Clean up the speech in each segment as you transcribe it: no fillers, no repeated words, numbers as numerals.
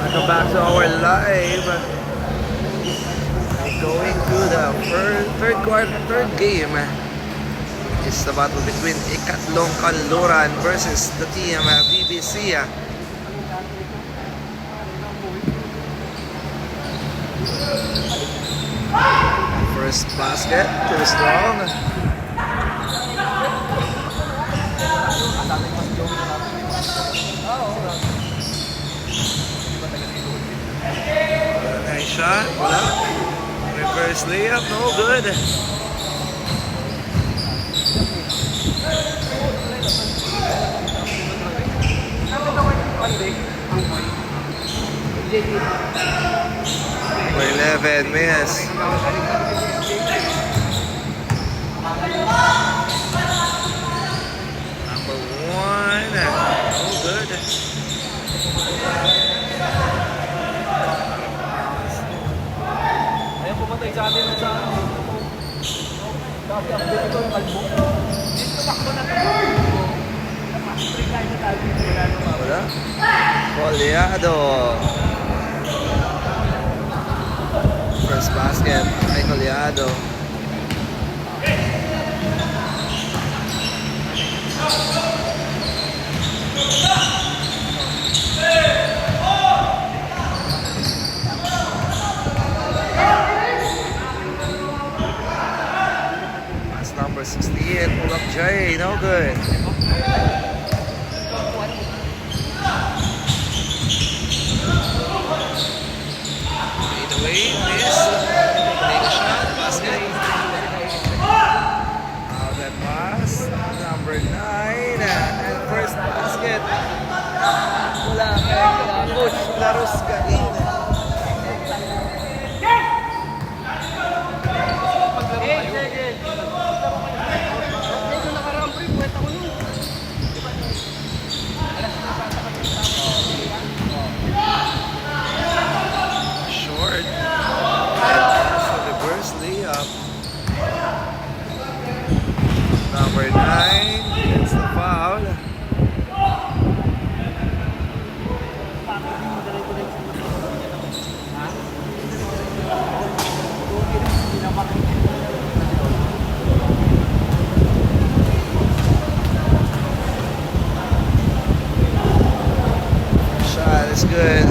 Welcome back to our live. Going to the third game. It's the battle between Ikatlong Kanluran versus the team BBC. First basket, too strong. Nice shot, wala. Reverse layup, no good. For 11, miss. Number 1, no good. Ayaw pumatay sa atin sa dati update ito yung kalbo. Dito takbo na ito. Wala. Coleado. First basket kay Coleado. That's number 68. Pull up Jay. No good. Wait, miss. Take a shot. Basket. Outlet pass. Number 9. And first basket. Mula kay Coach Laros Garin. Number 9 gets the foul. Shot is good.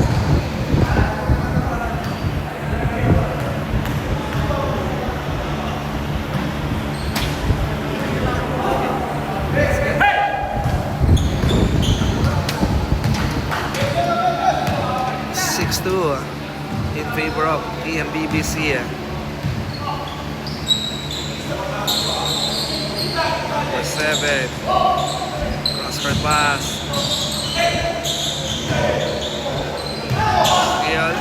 In favor of Team BBC. Number 7. Cross-court pass. Skill.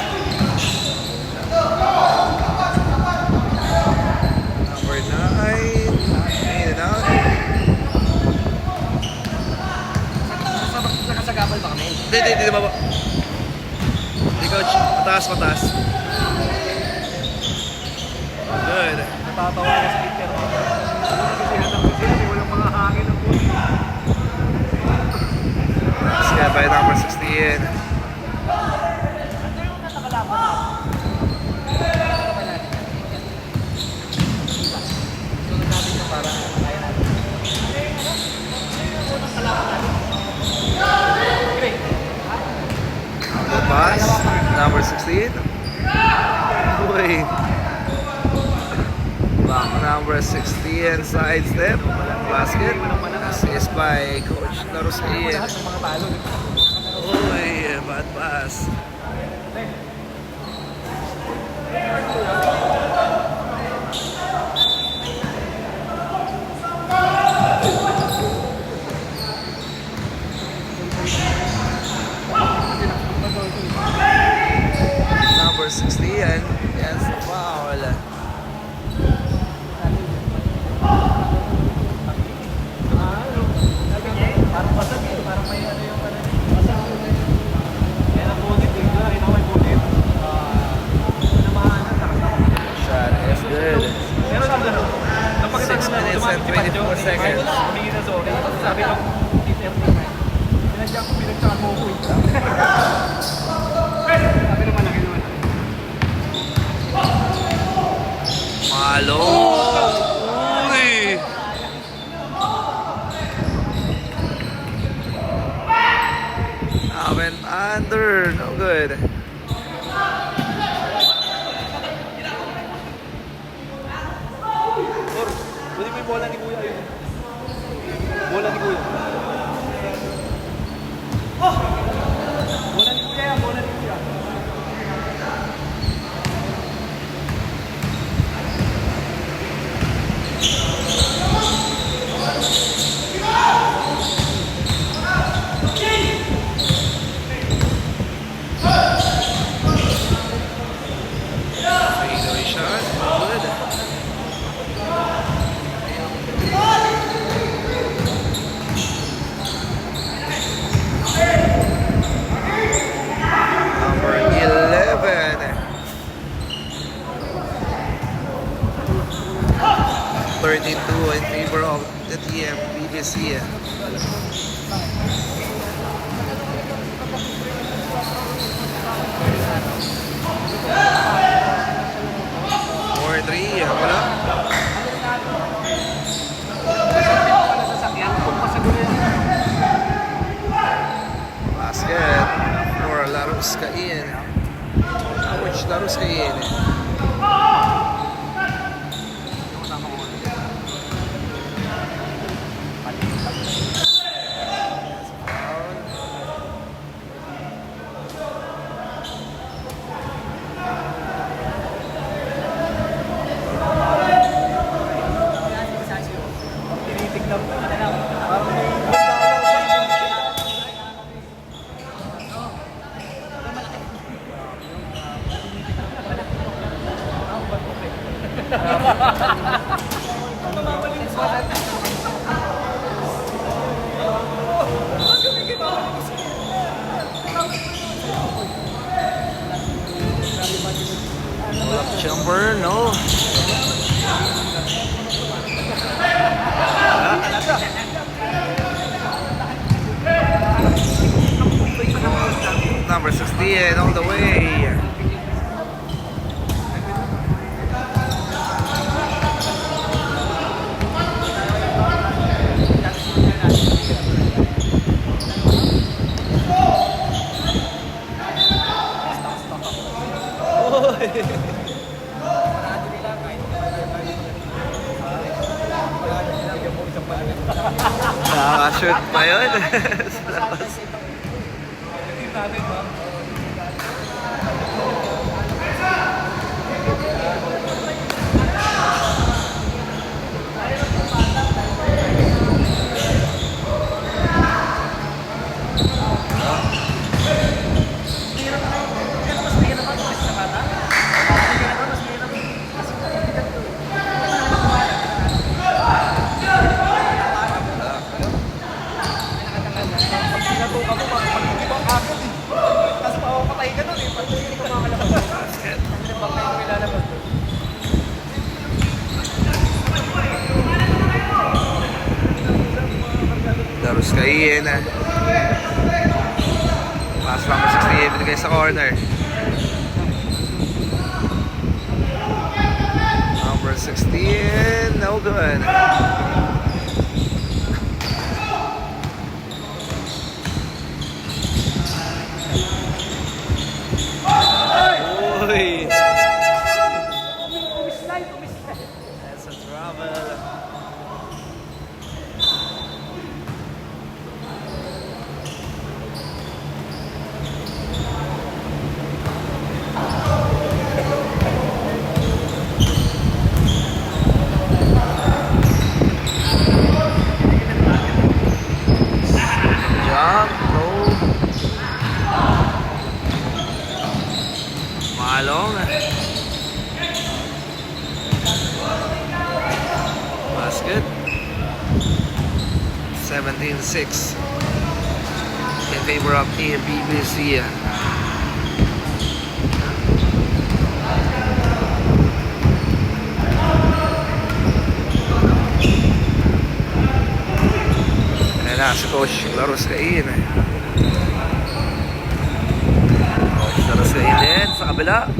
Number 9. In and out. Nakasagabal ba kami? Hindi baba. Coach, mataas. Good. Natatawa ka sa Peter. Kasi hanap kasi walang mga hangin ng puti. Basket by number 16. Pass, number 16. Uy. Back number 16, side step. Basket. Assist by Coach Laros Garin. Uy, bad pass. Number 16 against the foul. Parang basag eh. Parang may ano yung basag. Kaya na bunit eh. Kaya na may bunit. Namahan na. Up and under. No good. Or, pwede mo yung bola ni Kuya yun. Bola ni Kuya. Bola ni Kuya yan, bola ni Kuya. Fadeaway shot. Good. Number 11. 13-2 in favor of the TM BBC. 4-3. Wala. Basket for Larus Cain. Coach Larus Cain. Tinitignan mo na lang. Parang may Jumper, no. Number 16 all the way. Nakaka-shoot pa yun. Sa labas. Larus Cain. Pass number 68 binigay sa corner. Number 16, no good. Uy! That's a trouble. Jump, no. Malong. Basket. 17-6 in favor of TMBBC. Ayan na si Coach Larus Cain. Coach Larus Cain din sa kabila.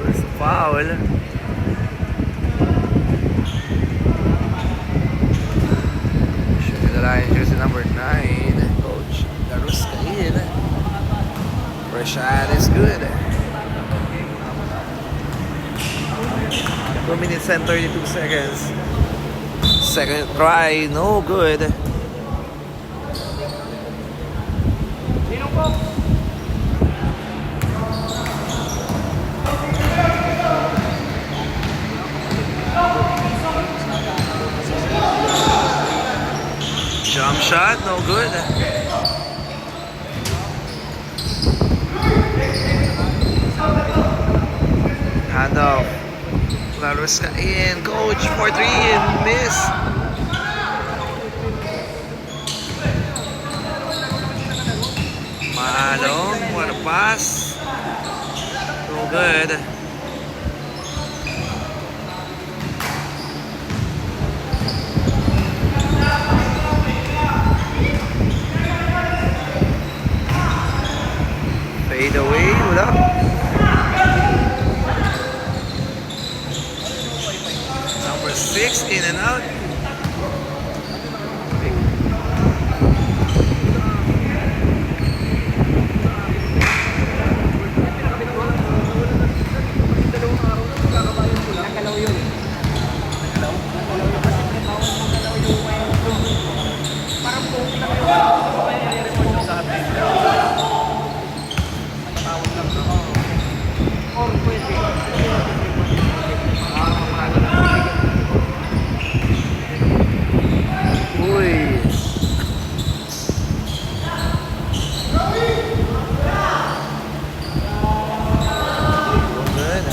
First foul. Shooting the line, jersey number 9, Coach Larus Cain. First shot is good. 2 minutes and 32 seconds. Second try, no good. Sino po? Jump shot, no good. Handoff. Laros ka in. Coach, 4-3. Miss. Maalong. What a pass. No good. Fade away. Wala. Number 6, in and out. Uy. Good.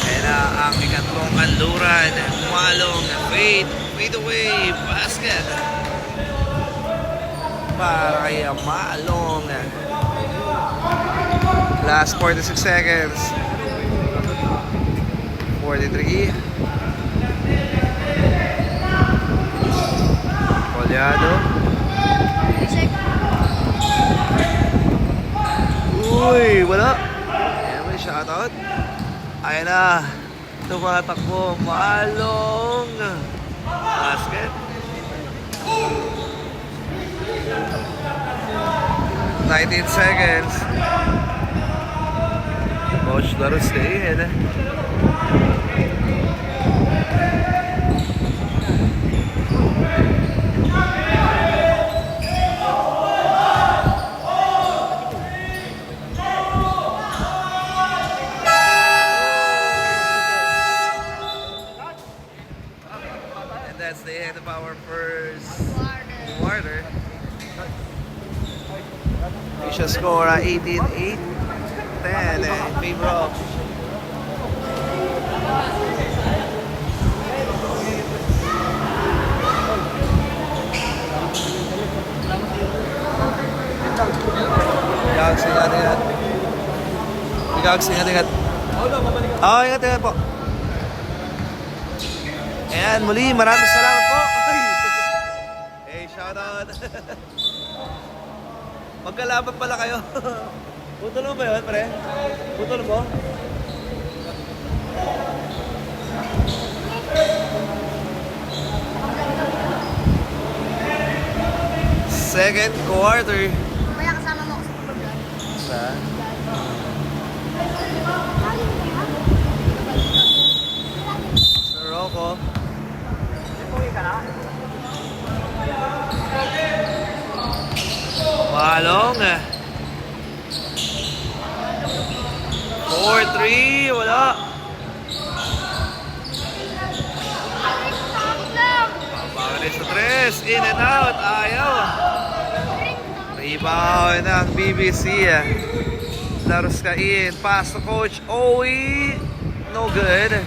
And ang ikatlong kanluran. Malong. Fade away. Basket. Para kay Malong. Last 46 seconds. 43. Polyado. Uy, wala. Ayan, may shoutout. Ayan na. Tumatakbo. Malong. Basket. 19 seconds. Coach Laros stay in. And that's the end of our first quarter. We shall score 18-8, 10 in favor of Galaxy. Ingat. Oh, ingat po. Ayan, muli, maraming salamat po. Hey, shoutout. Magkalaban pala kayo. Putol mo ba yun, pre? Putol mo? Second quarter. Kaya kasama mo ako sa program. Sa? Sa Rocco. Uwi ka na? Malong. 4-3. Wala. Pabalik sa 3. In and out. Ayaw. Rebound ng BBC. Laros ka in. Pass to Coach Owie. No good.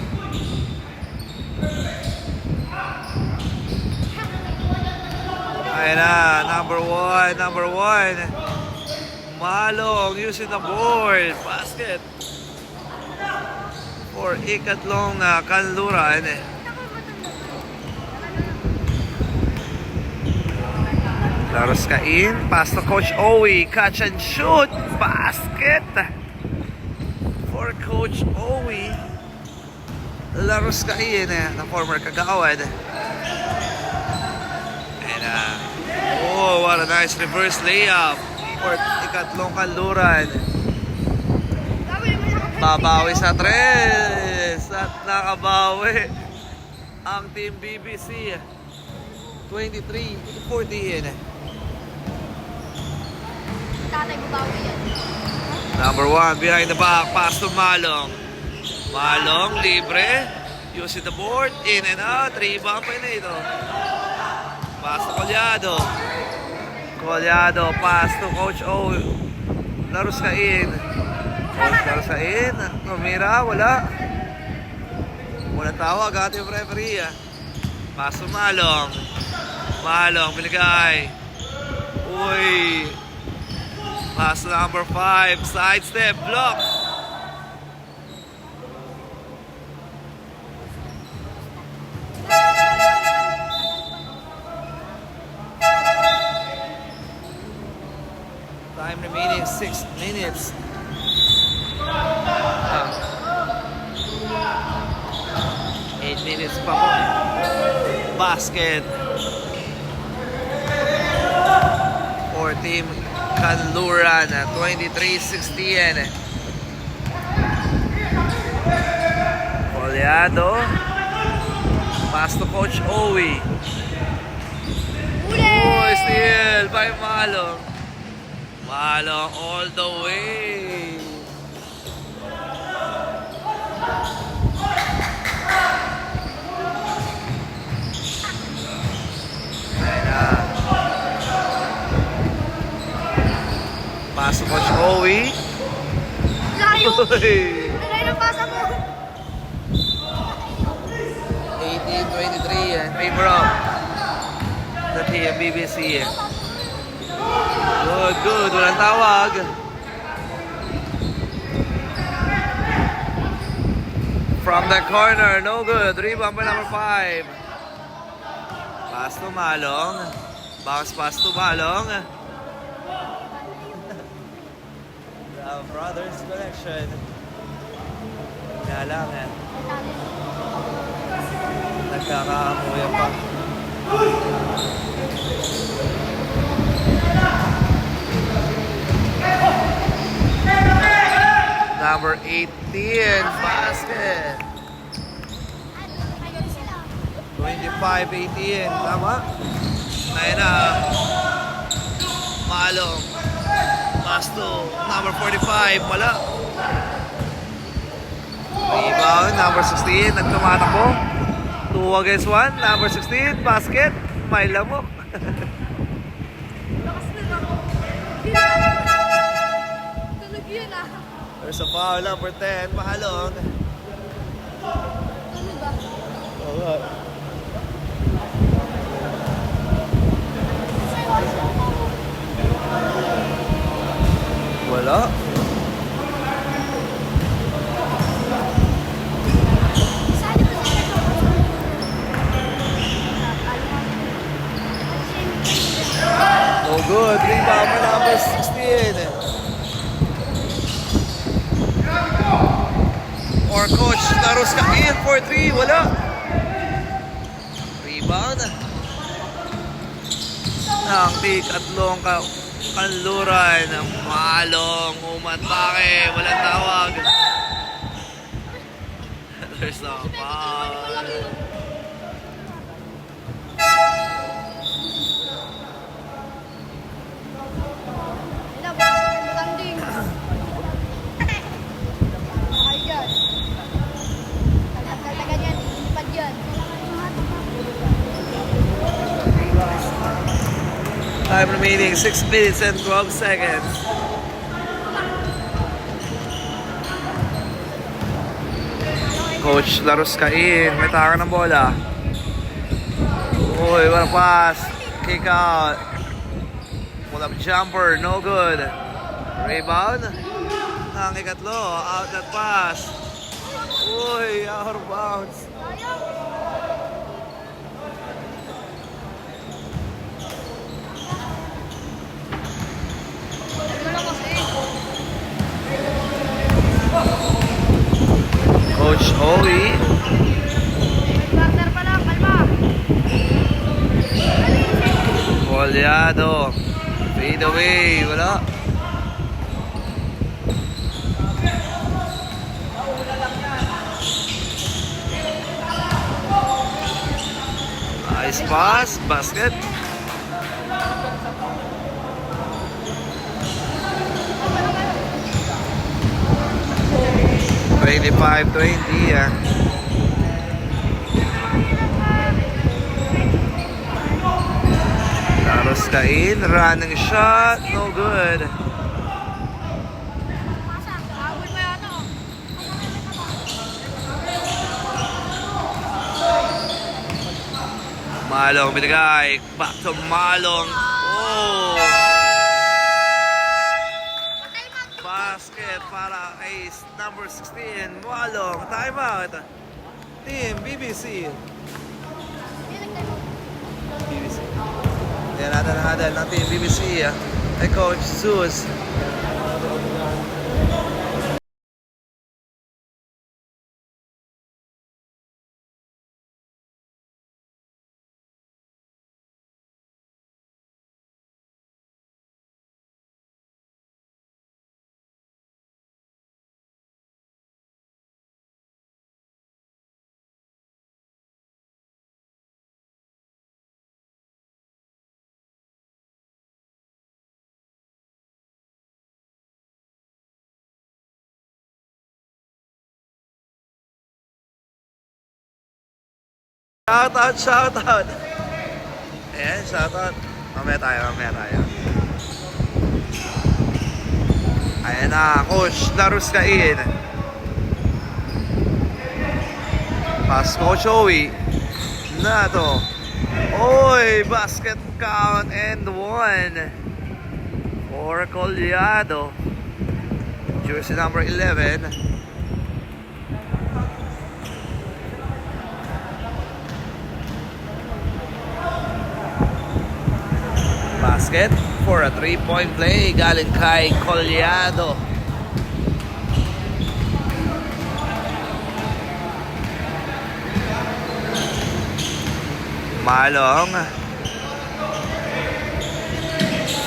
Ayan na. Number one. Malong using the board. Basket. For ikatlong kanluran. Laros ka in. Pass to Coach Owie. Catch and shoot. Basket. For Coach Owie. Laros ka in. Na former kagawad. And oh, what a nice reverse layup. ikatlong kanluran. Babawi sa 3 at nakabawi ang Team BBC. 23-14. Tatay babawi yan. Number 1 behind the back, pass to Malong. Malong, libre. Using the board, in and out. Rebound pa na ito. Pass to Collado. Collado, pass to Coach O. Laros ka in. Coach Laros ka in. Tumira, wala. Walang tawag, ating referee. Pass to Malong. Malong, binigay. Uy. Pass to number 5. Sidestep, block. Time remaining 6 minutes. 8 minutes pa po. Basket. For Team Kanluran. 23-16. Collado. Pass to Coach Owie. Oh, steal by Malong. Malong all the way. Pass to Coach Owie. Layo! Uy. Layo ng pasa mo! 18-23 in favor of the Team BBC. Good, good. Walang tawag. From the corner, no good. Rebound by number 5. Pass to Malong. Bounce pass to Malong. The Brothers Collection. Kailangan. Nagkakaamuya pa. Number 18, basket. 25-18, tama? Ayun na. Malong. Pass to number 45, wala. Rebound, number 16, nagtumatakbo. 2 against 1, number 16, basket. May lamok. Tulog yun ah. There's a foul, number 10, Malong. Tulog ba? Oo nga. Wala. Oh good, rebound by number 16. Or Coach Laros ka in for 3, wala. Rebound. Ang ikatlong kanluran. Malong, umatake, walang tawag. There's no foul. Tanding. Ay yan. Tagal-tagal yan. Ilipad yan. Time remaining 6 minutes and 12 seconds. Coach Laros Cain, may taka ng bola. Uy, walang pass. Kick out. Pull up jumper, no good. Rebound. Ang ikatlo, out that pass. Uy, out of bounds. Coach Owie. Partner pa lang, kalma. Collado. Fade away. Wala. Nice pass. Basket. 25-20 ah. Laros Cain, running shot, no good. Abot pa yata. Malong binigay. Back to Malong. Oh! Basket para ace number 16. Malong. Timeout. Team BBC. BBC. Yan natin ng Team BBC. Ay Coach Zeus. Shout out. Ayan, shout out. Mamaya tayo. Ayan na, Coach Laros Cain. Pass Coach Owie. Na to. Oy, basket count and 1 for Collado. Jersey number 11. Basket for a 3-point play galing kay Collado. Malong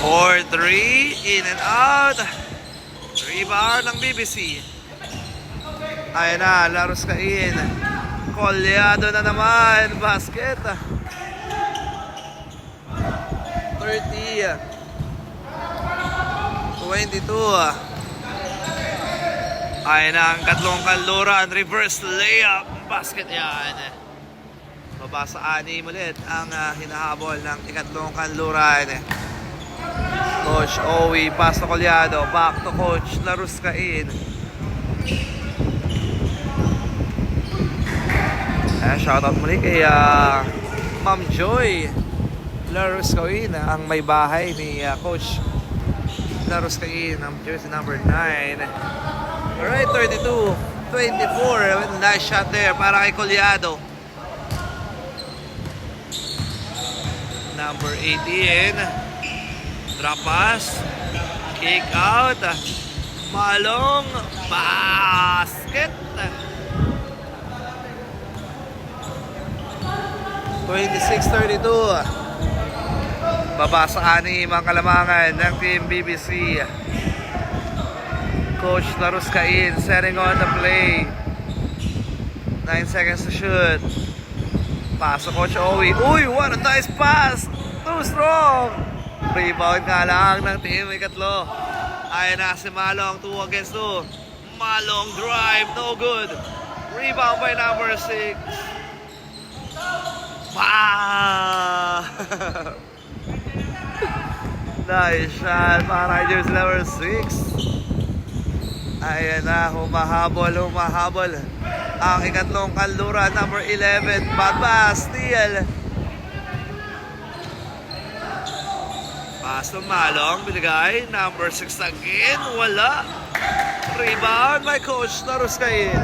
4-3 in and out. Rebound ng BBC. Ayan na, Laros Cain. Collado na naman. Basket 22. Ayan na ang katlong kanluran. Reverse layup. Basket yan. Babasa 6 ulit ang hinahabol ng ikatlong kanluran. Coach Owie, pass to Collado. Back to Coach Laros Cain. Shoutout muli kay Ma'am Joy Laros Cain, ang may bahay ni Coach Laros Cain, ang jersey number 9. Alright, 32-24. Nice shot there para kay Collado. Number 18. Drop pass. Kick out. Malong. Basket. 26-32. Babasa 6 ang kalamangan ng Team BBC. Coach Laros Cain setting on the play. 9 seconds to shoot. Pass to Coach Owie. Uy, what a nice pass! Too strong! Rebound nga lang ng team ikatlo. Ayan na si Malong, 2 against 2. Malong drive, no good. Rebound by number 6. Wow! Nice shot para jersey number 6. Ayan na, humahabol ang ikatlong kanluran, number 11. Baba, steal. Pass to Malong, binigay. Number 6 again, wala. Rebound by Coach Laros Cain.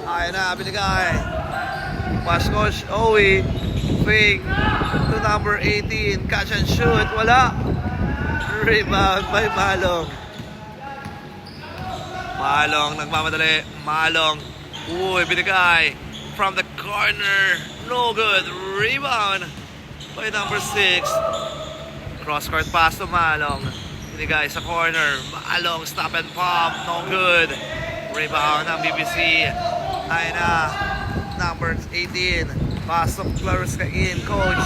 Ayan na, binigay. Pass Coach Owie. Fake to number 18. Catch and shoot, wala. Rebound by Malong. Malong nagmamadali. Malong. Uy, binigay. From the corner. No good. Rebound by number 6. Cross-court pass to Malong. Binigay sa corner. Malong stop and pop. No good. Rebound ng BBC. Ay na. Number 18. Pasok Laruskain, coach.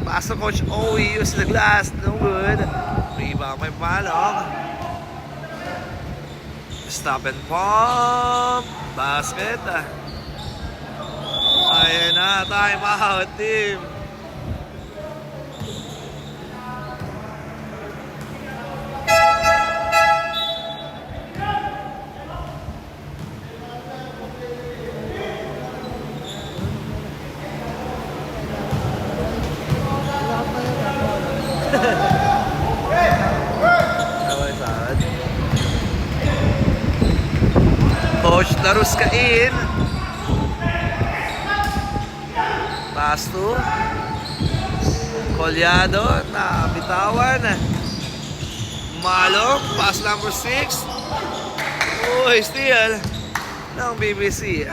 Pasok coach Owie, using the glass, no good. Rebound may Malong. Stop and pump. Basket. Ayan na, time out team. Coach Laruskain. Pass to Collado na bitawan. Malong, pass number 6. Uy, steal ng BBC.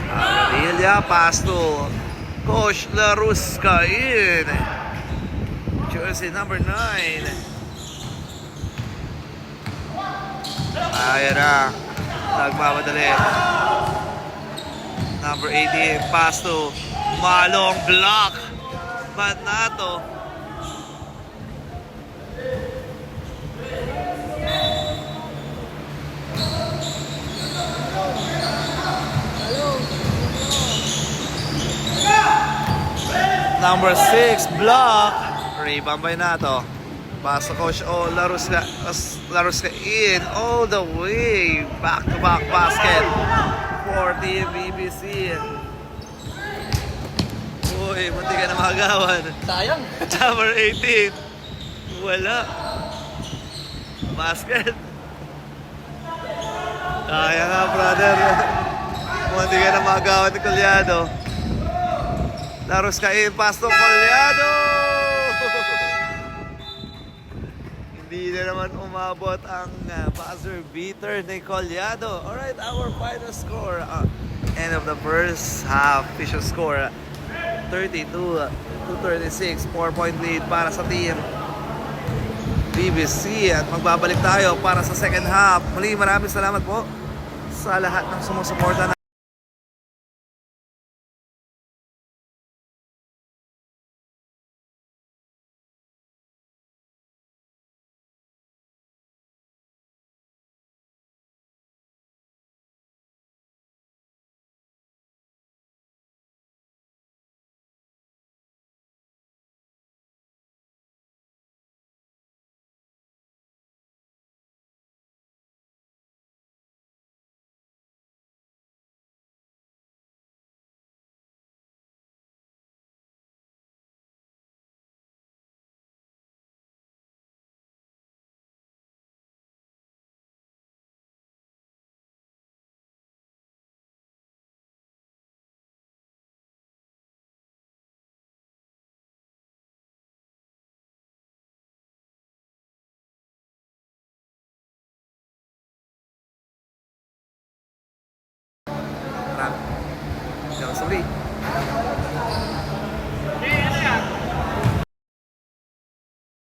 Amelia, pass to Coach Laruskain. Jersey number 9. Ayan na. Nagmamadali. Number 18. Pass to Malong. Block. Manato. Number 6. Block. Rebound by Nato. Pass to Coach O. Laruskain all the way. Back-to-back basket for Team BBC. Uy, munti ka na makagawan. Sayang. Number 18. Wala. Basket. Kaya nga, brother. Munti ka na makagawan ni Collado. Laruskain, pass to Collado. Hindi na naman umabot ang buzzer beater ni Collado. Alright, our final score. End of the first half. Official score 32-36. 4-point lead para sa team BBC. At magbabalik tayo para sa second half. Muli, maraming salamat po sa lahat ng sumusuporta na sorry.